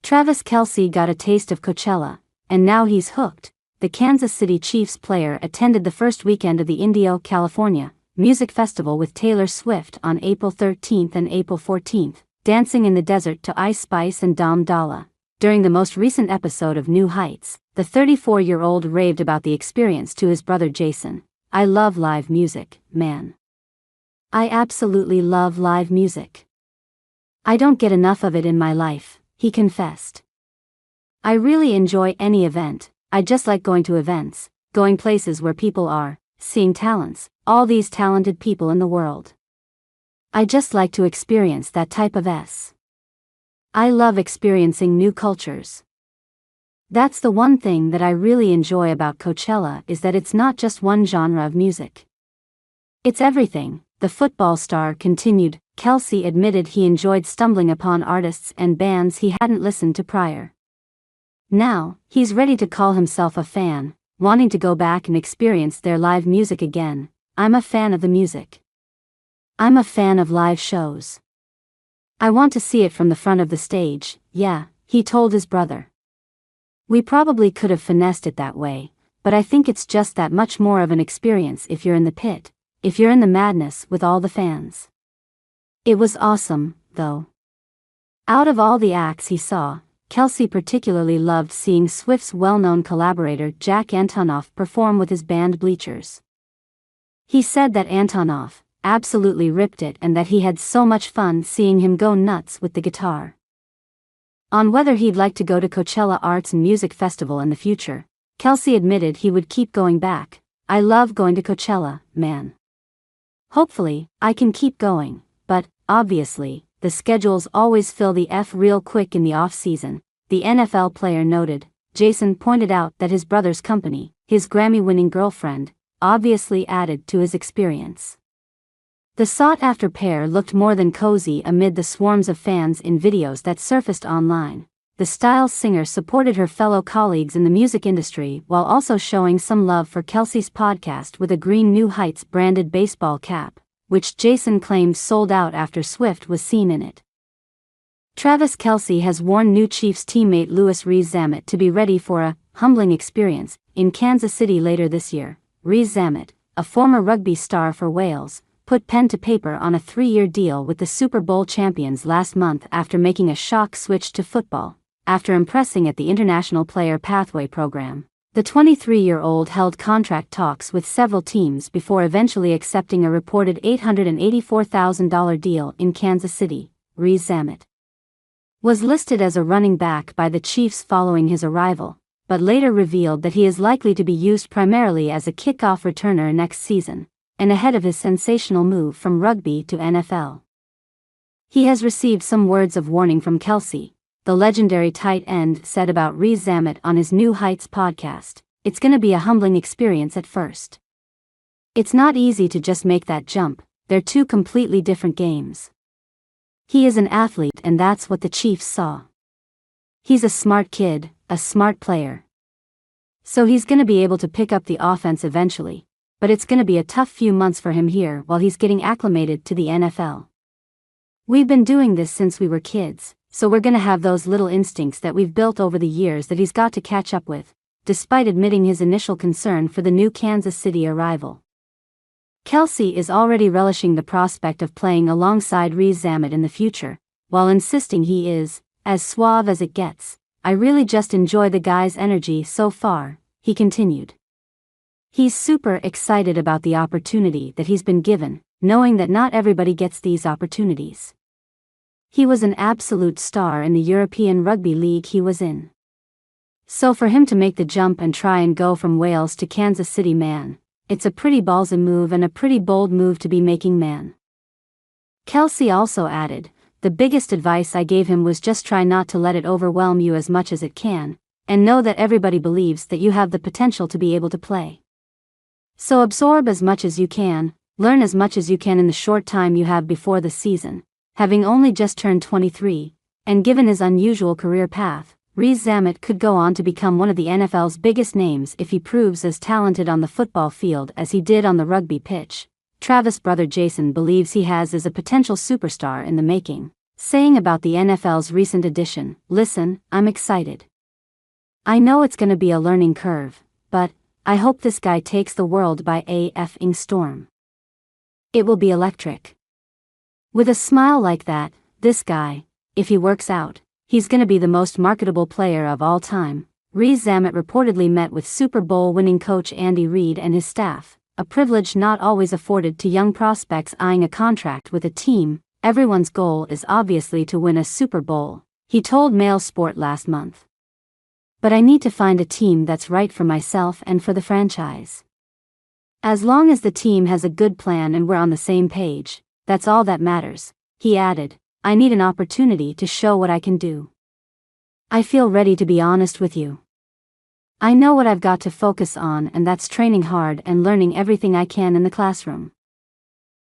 Travis Kelce got a taste of Coachella, and now he's hooked. The Kansas City Chiefs player attended the first weekend of the Indio, California, music festival with Taylor Swift on April 13 and April 14, dancing in the desert to Ice Spice and Dom Dalla. During the most recent episode of New Heights, the 34-year-old raved about the experience to his brother Jason. "I love live music, man. I absolutely love live music. I don't get enough of it in my life," he confessed. "I really enjoy any event. I just like going to events, going places where people are, seeing talents, all these talented people in the world. I just like to experience that type of I love experiencing new cultures. That's the one thing that I really enjoy about Coachella is that it's not just one genre of music. It's everything," the football star continued. Kelce admitted he enjoyed stumbling upon artists and bands he hadn't listened to prior. Now, he's ready to call himself a fan, wanting to go back and experience their live music again. "I'm a fan of the music. I'm a fan of live shows. I want to see it from the front of the stage, yeah," he told his brother. "We probably could have finessed it that way, but I think it's just that much more of an experience if you're in the pit, if you're in the madness with all the fans. It was awesome, though." Out of all the acts he saw, Kelce particularly loved seeing Swift's well-known collaborator Jack Antonoff perform with his band Bleachers. He said that Antonoff absolutely ripped it and that he had so much fun seeing him go nuts with the guitar. On whether he'd like to go to Coachella Arts and Music Festival in the future, Kelce admitted he would keep going back. "I love going to Coachella, man. Hopefully, I can keep going, but, obviously, the schedules always fill the real quick in the off-season," the NFL player noted. Jason pointed out that his brother's company, his Grammy-winning girlfriend, obviously added to his experience. The sought-after pair looked more than cozy amid the swarms of fans in videos that surfaced online. The Styles singer supported her fellow colleagues in the music industry while also showing some love for Kelce's podcast with a green New Heights branded baseball cap, which Jason claimed sold out after Swift was seen in it. Travis Kelce has warned new Chiefs teammate Rees-Zammit to be ready for a humbling experience in Kansas City later this year. Rees-Zammit, a former rugby star for Wales, put pen to paper on a 3-year deal with the Super Bowl champions last month after making a shock switch to football. After impressing at the International Player Pathway program, the 23-year-old held contract talks with several teams before eventually accepting a reported $884,000 deal in Kansas City. Rees-Zammit was listed as a running back by the Chiefs following his arrival, but later revealed that he is likely to be used primarily as a kickoff returner next season, and ahead of his sensational move from rugby to NFL. He has received some words of warning from Kelce, the legendary tight end said about Rees-Zammit on his New Heights podcast. "It's gonna be a humbling experience at first. It's not easy to just make that jump, they're two completely different games. He is an athlete and that's what the Chiefs saw. He's a smart kid, a smart player. So he's gonna be able to pick up the offense eventually, but it's gonna be a tough few months for him here while he's getting acclimated to the NFL. We've been doing this since we were kids, so we're gonna have those little instincts that we've built over the years that he's got to catch up with," despite admitting his initial concern for the new Kansas City arrival. Kelce is already relishing the prospect of playing alongside Rees-Zammit in the future, while insisting he is as suave as it gets. "I really just enjoy the guy's energy so far," he continued. He's super excited about the opportunity that he's been given, knowing that not everybody gets these opportunities. He was an absolute star in the European Rugby League he was in. So for him to make the jump and try and go from Wales to Kansas City, man, it's a pretty ballsy move and a pretty bold move to be making, man. Kelce also added, "The biggest advice I gave him was just try not to let it overwhelm you as much as it can, and know that everybody believes that you have the potential to be able to play. So absorb as much as you can, learn as much as you can in the short time you have before the season." Having only just turned 23, and given his unusual career path, Rees-Zammit could go on to become one of the NFL's biggest names if he proves as talented on the football field as he did on the rugby pitch. Travis' brother Jason believes he has as a potential superstar in the making. saying about the NFL's recent addition, "Listen, I'm excited. I know it's gonna be a learning curve, but I hope this guy takes the world by a effing storm. It will be electric." With a smile like that, this guy, if he works out, he's gonna be the most marketable player of all time. Rees-Zammit reportedly met with Super Bowl winning coach Andy Reid and his staff, a privilege not always afforded to young prospects eyeing a contract with a team. "Everyone's goal is obviously to win a Super Bowl," he told Mail Sport last month. "But I need to find a team that's right for myself and for the franchise. As long as the team has a good plan and we're on the same page, that's all that matters," he added. "I need an opportunity to show what I can do. I feel ready to be honest with you. I know what I've got to focus on, and that's training hard and learning everything I can in the classroom."